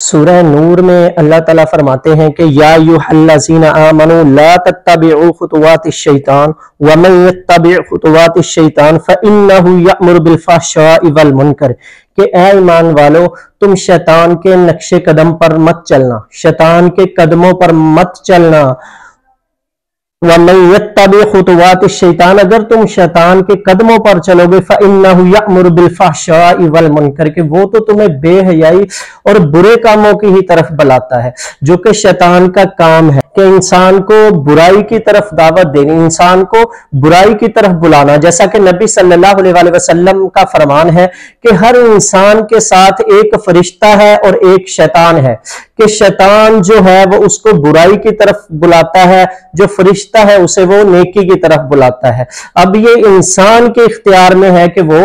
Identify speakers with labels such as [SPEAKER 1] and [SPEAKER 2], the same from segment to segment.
[SPEAKER 1] سورہ نور میں اللہ تعالیٰ فرماتے ہیں کہ یا ایھا آمنوا لا تتبعوا خطوات الشیطان ومن یتبع خطوات الشیطان فإنہ یأمر بالفحشاء والمنکر، کہ اے ایمان والو تم شیطان کے نقش قدم پر مت چلنا، شیطان کے قدموں پر مت چلنا۔ وَمَن يَتَّبِعْ خُطُوَاتِ الشَّيْطَانِ، اگر تم شیطان کے قدموں پر چلو گے فَإِنَّهُ يَأْمُرُ بِالْفَحْشَاءِ وَالْمُنکَرِ، کہ وہ تو تمہیں بے حیائی اور برے کاموں کی ہی طرف بلاتا ہے، جو کہ شیطان کا کام ہے کہ انسان کو برائی کی طرف دعوت دینی، انسان کو برائی کی طرف بلانا۔ جیسا کہ نبی صلی اللہ علیہ وسلم کا فرمان ہے کہ ہر انسان کے ساتھ ایک فرشتہ ہے اور ایک شیطان ہے، کہ شیطان جو ہے وہ اس کو برائی کی طرف بلاتا ہے، جو فرشتہ ہے اسے وہ نیکی کی طرف بلاتا ہے۔ اب یہ انسان کے اختیار میں ہے کہ وہ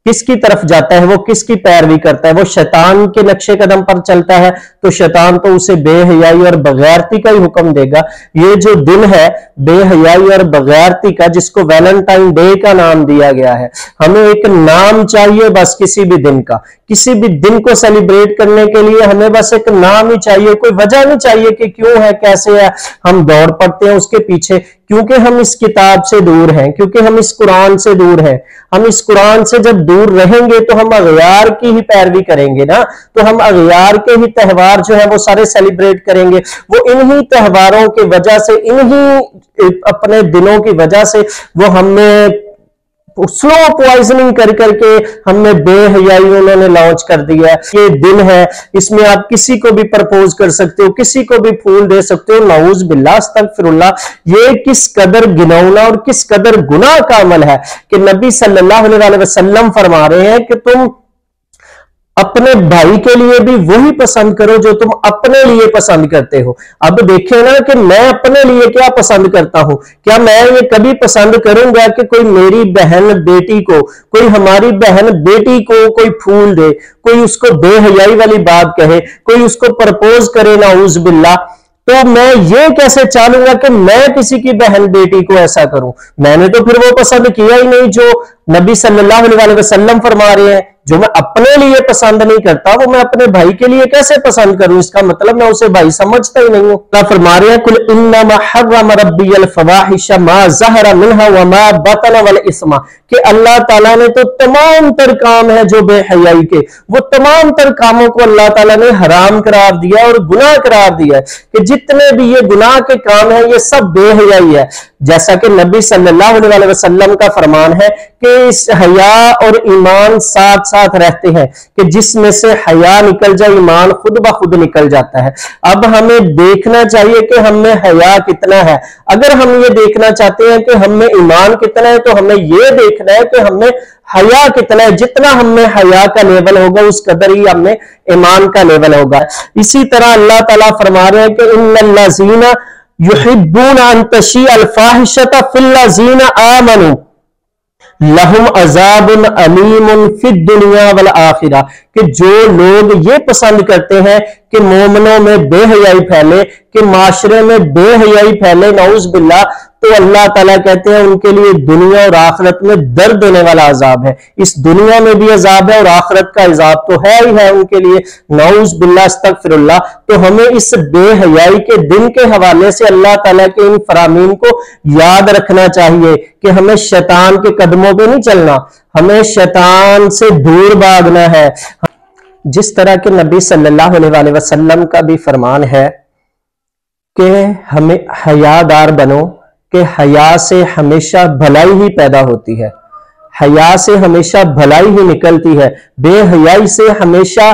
[SPEAKER 1] کس کی طرف جاتا ہے، وہ کس کی پیروی کرتا ہے۔ وہ شیطان کے نقش قدم پر چلتا ہے تو شیطان تو اسے بے حیائی اور بغیرتی کا ہی حکم دے گا۔ یہ جو دن ہے بے حیائی اور بغیرتی کا، جس کو ویلنٹائن ڈے کا نام دیا گیا ہے، ہمیں ایک نام چاہیے بس کسی بھی دن کا، کسی بھی دن کو سیلیبریٹ کرنے کے لیے ہمیں بس ایک نام ہی چاہیے، کوئی وجہ نہیں چاہیے کہ کیوں ہے کیسے ہے، ہم دوڑ پڑتے ہیں اس کے پیچھے، کیونکہ ہم اس کتاب سے دور ہیں، کیونکہ ہم اس قرآن سے دور ہیں۔ ہم اس قرآن سے جب دور رہیں گے تو ہم اغیار کی ہی پیروی کریں گے نا، تو ہم اغیار کے ہی تہوار جو ہے وہ سارے سیلیبریٹ کریں گے۔ وہ انہی تہواروں کی وجہ سے، انہی اپنے دنوں کی وجہ سے وہ ہمیں سلو پوائزننگ کر کے ہم نے بے حیائی انہوں نے لانچ کر دیا ہے۔ یہ دن ہے، اس میں آپ کسی کو بھی پرپوز کر سکتے ہو، کسی کو بھی پھول دے سکتے ہو، نعوذ باللہ استغفر اللہ۔ یہ کس قدر گنونا اور کس قدر گناہ کا عمل ہے کہ نبی صلی اللہ علیہ وسلم فرما رہے ہیں کہ تم اپنے بھائی کے لیے بھی وہی پسند کرو جو تم اپنے لیے پسند کرتے ہو۔ اب دیکھیں نا کہ میں اپنے لیے کیا پسند کرتا ہوں، کیا میں یہ کبھی پسند کروں گا کہ کوئی میری بہن بیٹی کو، کوئی ہماری بہن بیٹی کو کوئی پھول دے، کوئی اس کو بے حیائی والی بات کہے، کوئی اس کو پرپوز کرے نعوذ باللہ، تو میں یہ کیسے چاہوں گا کہ میں کسی کی بہن بیٹی کو ایسا کروں؟ میں نے تو پھر وہ پسند کیا ہی نہیں جو نبی صلی اللہ علیہ وسلم فرما رہے ہیں۔ جو میں اپنے لیے پسند نہیں کرتا وہ میں اپنے بھائی کے لیے کیسے پسند کروں؟ اس کا مطلب میں اسے بھائی سمجھتا ہی نہیں ہوں۔ اللہ فرما رہے ہیں قل انما حرم ربی الفواحش ما ظہر منها وما بطن والاثم، کہ اللہ تعالیٰ نے تو تمام تر کام ہے جو بے حیائی کے، وہ تمام تر کاموں کو اللہ تعالیٰ نے حرام قرار دیا اور گناہ قرار دیا ہے، کہ جتنے بھی یہ گناہ کے کام ہیں یہ سب بے حیائی ہے۔ جیسا کہ نبی صلی اللہ علیہ وسلم کا فرمان ہے کہ اس حیا اور ایمان ساتھ ساتھ رہتے ہیں، کہ جس میں سے حیا نکل جائے ایمان خود بخود نکل جاتا ہے۔ اب ہمیں دیکھنا چاہیے کہ ہم میں حیا کتنا ہے۔ اگر ہم یہ دیکھنا چاہتے ہیں کہ ہم میں ایمان کتنا ہے تو ہمیں یہ دیکھنا ہے کہ ہم میں حیا کتنا ہے۔ جتنا ہم میں حیا کا لیول ہوگا اس قدر ہی ہم میں ایمان کا لیول ہوگا۔ اسی طرح اللہ تعالیٰ فرما رہے ہیں کہ ان الذین یحبون ان تشیع الفاحشۃ فی الذین آمنوا لہم عذاب علیم فی الدنیا والآخرہ، کہ جو لوگ یہ پسند کرتے ہیں کہ مومنوں میں بے حیائی پھیلے، کہ معاشرے میں بے حیائی پھیلے نعوذ باللہ، تو اللہ تعالیٰ کہتے ہیں ان کے لیے دنیا اور آخرت میں درد دینے والا عذاب ہے۔ اس دنیا میں بھی عذاب ہے اور آخرت کا عذاب تو ہے ہی ہے ان کے لیے نعوذ باللہ استغفر اللہ۔ تو ہمیں اس بے حیائی کے دن کے حوالے سے اللہ تعالیٰ کے ان فرامین کو یاد رکھنا چاہیے کہ ہمیں شیطان کے قدموں پہ نہیں چلنا، ہمیں شیطان سے دور بھاگنا ہے۔ جس طرح کہ نبی صلی اللہ علیہ وسلم کا بھی فرمان ہے کہ ہمیں حیادار بنو، کہ حیا سے ہمیشہ بھلائی ہی پیدا ہوتی ہے، حیا سے ہمیشہ بھلائی ہی نکلتی ہے، بے حیائی سے ہمیشہ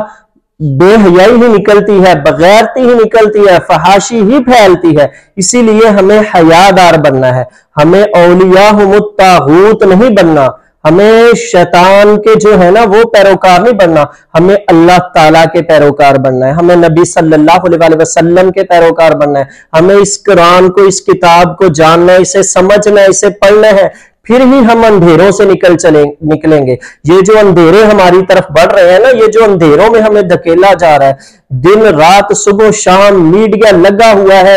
[SPEAKER 1] بے حیائی ہی نکلتی ہے، بغیرتی ہی نکلتی ہے، فحاشی ہی پھیلتی ہے۔ اسی لیے ہمیں حیادار بننا ہے، ہمیں اولیاءہم الطاغوت نہیں بننا، ہمیں شیطان کے جو ہے نا وہ پیروکار نہیں بننا، ہمیں اللہ تعالیٰ کے پیروکار بننا ہے، ہمیں نبی صلی اللہ علیہ وسلم کے پیروکار بننا ہے، ہمیں اس قرآن کو، اس کتاب کو جاننا ہے، اسے سمجھنا ہے، اسے پڑھنا ہے، پھر ہی ہم اندھیروں سے نکلیں گے۔ یہ جو اندھیرے ہماری طرف بڑھ رہے ہیں نا، یہ جو اندھیروں میں ہمیں دھکیلا جا رہا ہے، دن رات صبح شام میڈیا لگا ہوا ہے